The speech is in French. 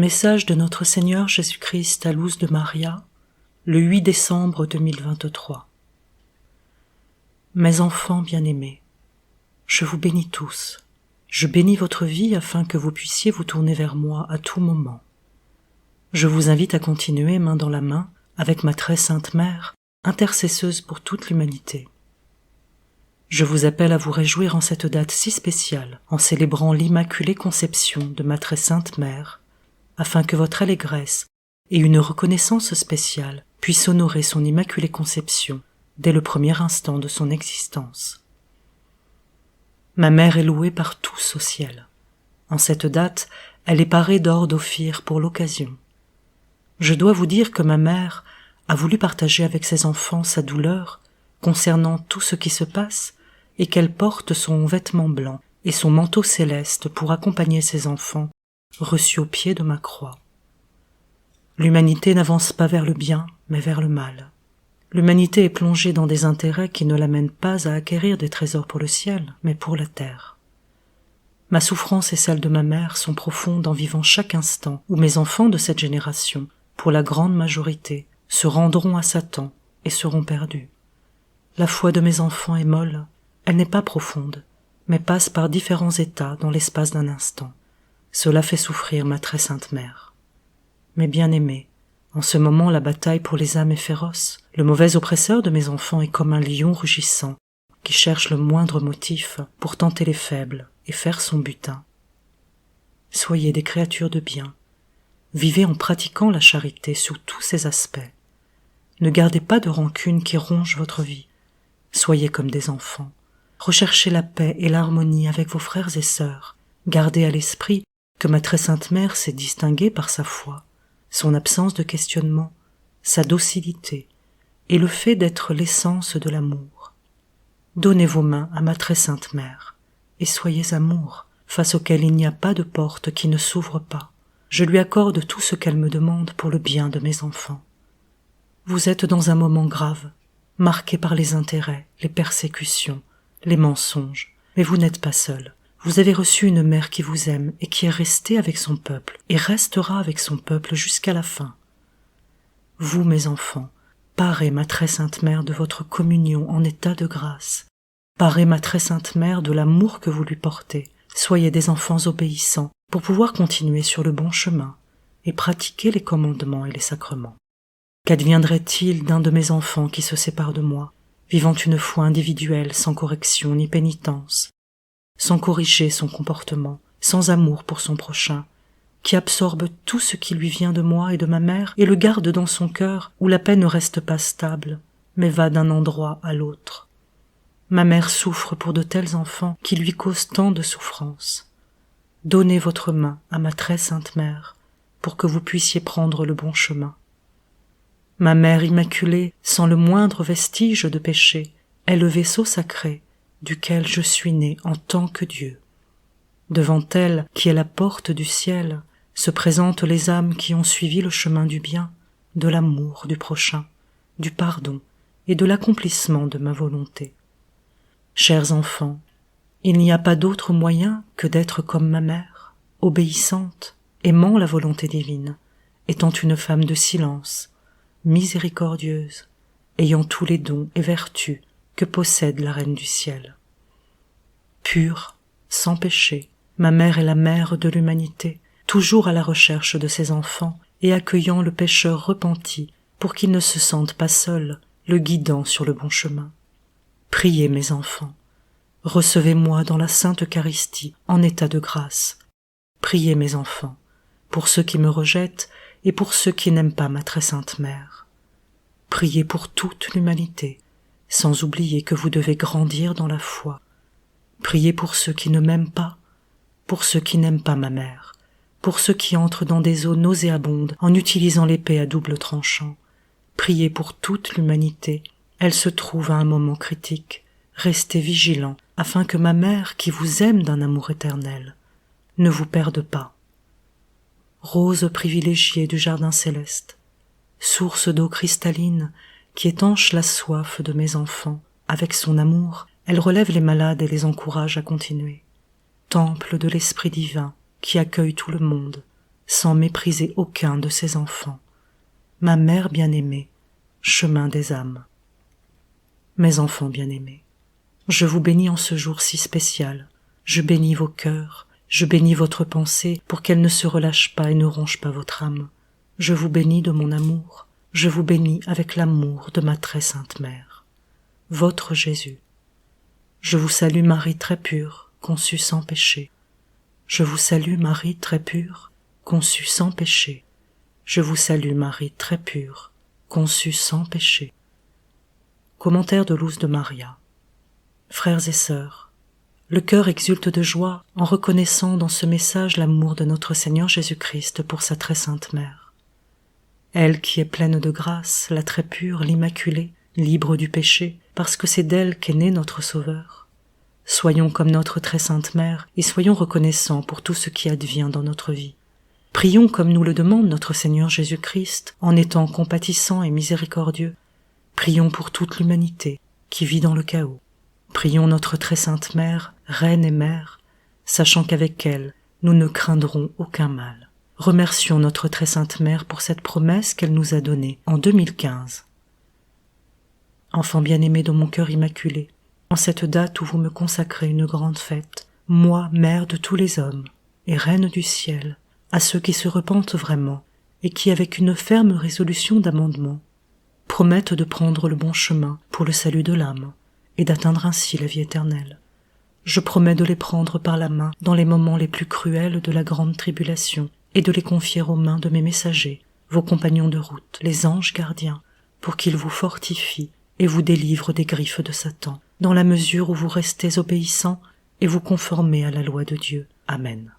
Message de notre Seigneur Jésus-Christ à Luz de Maria, le 8 décembre 2023. Mes enfants bien-aimés, je vous bénis tous. Je bénis votre vie afin que vous puissiez vous tourner vers moi à tout moment. Je vous invite à continuer main dans la main avec ma très sainte mère, intercesseuse pour toute l'humanité. Je vous appelle à vous réjouir en cette date si spéciale, en célébrant l'Immaculée Conception de ma très sainte mère, afin que votre allégresse et une reconnaissance spéciale puissent honorer son Immaculée Conception dès le premier instant de son existence. Ma mère est louée par tous au ciel. En cette date, elle est parée d'or d'Ophir pour l'occasion. Je dois vous dire que ma mère a voulu partager avec ses enfants sa douleur concernant tout ce qui se passe et qu'elle porte son vêtement blanc et son manteau céleste pour accompagner ses enfants reçus au pied de ma croix. L'humanité n'avance pas vers le bien, mais vers le mal. L'humanité est plongée dans des intérêts qui ne l'amènent pas à acquérir des trésors pour le ciel, mais pour la terre. Ma souffrance et celle de ma mère sont profondes en vivant chaque instant où mes enfants de cette génération, pour la grande majorité, se rendront à Satan et seront perdus. La foi de mes enfants est molle, elle n'est pas profonde, mais passe par différents états dans l'espace d'un instant. Cela fait souffrir ma très sainte mère. Mes bien-aimés, en ce moment la bataille pour les âmes est féroce. Le mauvais oppresseur de mes enfants est comme un lion rugissant qui cherche le moindre motif pour tenter les faibles et faire son butin. Soyez des créatures de bien. Vivez en pratiquant la charité sous tous ses aspects. Ne gardez pas de rancune qui ronge votre vie. Soyez comme des enfants. Recherchez la paix et l'harmonie avec vos frères et sœurs. Gardez à l'esprit que ma très sainte mère s'est distinguée par sa foi, son absence de questionnement, sa docilité et le fait d'être l'essence de l'amour. Donnez vos mains à ma très sainte mère et soyez amour, face auquel il n'y a pas de porte qui ne s'ouvre pas. Je lui accorde tout ce qu'elle me demande pour le bien de mes enfants. Vous êtes dans un moment grave, marqué par les intérêts, les persécutions, les mensonges, mais vous n'êtes pas seul. Vous avez reçu une mère qui vous aime et qui est restée avec son peuple et restera avec son peuple jusqu'à la fin. Vous, mes enfants, parez ma très sainte mère de votre communion en état de grâce. Parez ma très sainte mère de l'amour que vous lui portez. Soyez des enfants obéissants pour pouvoir continuer sur le bon chemin et pratiquer les commandements et les sacrements. Qu'adviendrait-il d'un de mes enfants qui se sépare de moi, vivant une foi individuelle sans correction ni pénitence, sans corriger son comportement, sans amour pour son prochain, qui absorbe tout ce qui lui vient de moi et de ma mère et le garde dans son cœur où la paix ne reste pas stable, mais va d'un endroit à l'autre. Ma mère souffre pour de tels enfants qui lui causent tant de souffrance. Donnez votre main à ma très sainte mère pour que vous puissiez prendre le bon chemin. Ma mère immaculée, sans le moindre vestige de péché, est le vaisseau sacré duquel je suis né en tant que Dieu. Devant elle, qui est la porte du ciel, se présentent les âmes qui ont suivi le chemin du bien, de l'amour du prochain, du pardon et de l'accomplissement de ma volonté. Chers enfants, il n'y a pas d'autre moyen que d'être comme ma mère, obéissante, aimant la volonté divine, étant une femme de silence, miséricordieuse, ayant tous les dons et vertus que possède la Reine du ciel. Pure, sans péché, ma mère est la mère de l'humanité, toujours à la recherche de ses enfants et accueillant le pécheur repenti pour qu'il ne se sente pas seul, le guidant sur le bon chemin. Priez, mes enfants, recevez-moi dans la Sainte Eucharistie en état de grâce. Priez, mes enfants, pour ceux qui me rejettent et pour ceux qui n'aiment pas ma très sainte mère. Priez pour toute l'humanité, sans oublier que vous devez grandir dans la foi. Priez pour ceux qui ne m'aiment pas, pour ceux qui n'aiment pas ma mère, pour ceux qui entrent dans des eaux nauséabondes en utilisant l'épée à double tranchant. Priez pour toute l'humanité, elle se trouve à un moment critique. Restez vigilants, afin que ma mère, qui vous aime d'un amour éternel, ne vous perde pas. Rose privilégiée du jardin céleste, source d'eau cristalline qui étanche la soif de mes enfants, avec son amour, elle relève les malades et les encourage à continuer. Temple de l'Esprit divin qui accueille tout le monde, sans mépriser aucun de ses enfants. Ma mère bien-aimée, chemin des âmes. Mes enfants bien-aimés, je vous bénis en ce jour si spécial. Je bénis vos cœurs, je bénis votre pensée pour qu'elle ne se relâche pas et ne ronge pas votre âme. Je vous bénis de mon amour, je vous bénis avec l'amour de ma très sainte mère. Votre Jésus. Je vous salue Marie très pure, conçue sans péché. Je vous salue Marie très pure, conçue sans péché. Je vous salue Marie très pure, conçue sans péché. Commentaire de Luz de Maria. Frères et sœurs, le cœur exulte de joie en reconnaissant dans ce message l'amour de notre Seigneur Jésus-Christ pour sa très sainte mère. Elle qui est pleine de grâce, la très pure, l'immaculée, libre du péché, parce que c'est d'elle qu'est né notre Sauveur. Soyons comme notre très sainte mère et soyons reconnaissants pour tout ce qui advient dans notre vie. Prions comme nous le demande notre Seigneur Jésus-Christ, en étant compatissant et miséricordieux. Prions pour toute l'humanité qui vit dans le chaos. Prions notre très sainte mère, reine et mère, sachant qu'avec elle, nous ne craindrons aucun mal. Remercions notre très sainte mère pour cette promesse qu'elle nous a donnée en 2015. Enfant bien-aimé de mon cœur immaculé, en cette date où vous me consacrez une grande fête, moi, mère de tous les hommes, et reine du ciel, à ceux qui se repentent vraiment, et qui, avec une ferme résolution d'amendement, promettent de prendre le bon chemin pour le salut de l'âme, et d'atteindre ainsi la vie éternelle. Je promets de les prendre par la main dans les moments les plus cruels de la grande tribulation, et de les confier aux mains de mes messagers, vos compagnons de route, les anges gardiens, pour qu'ils vous fortifient et vous délivrent des griffes de Satan, dans la mesure où vous restez obéissants et vous conformez à la loi de Dieu. Amen.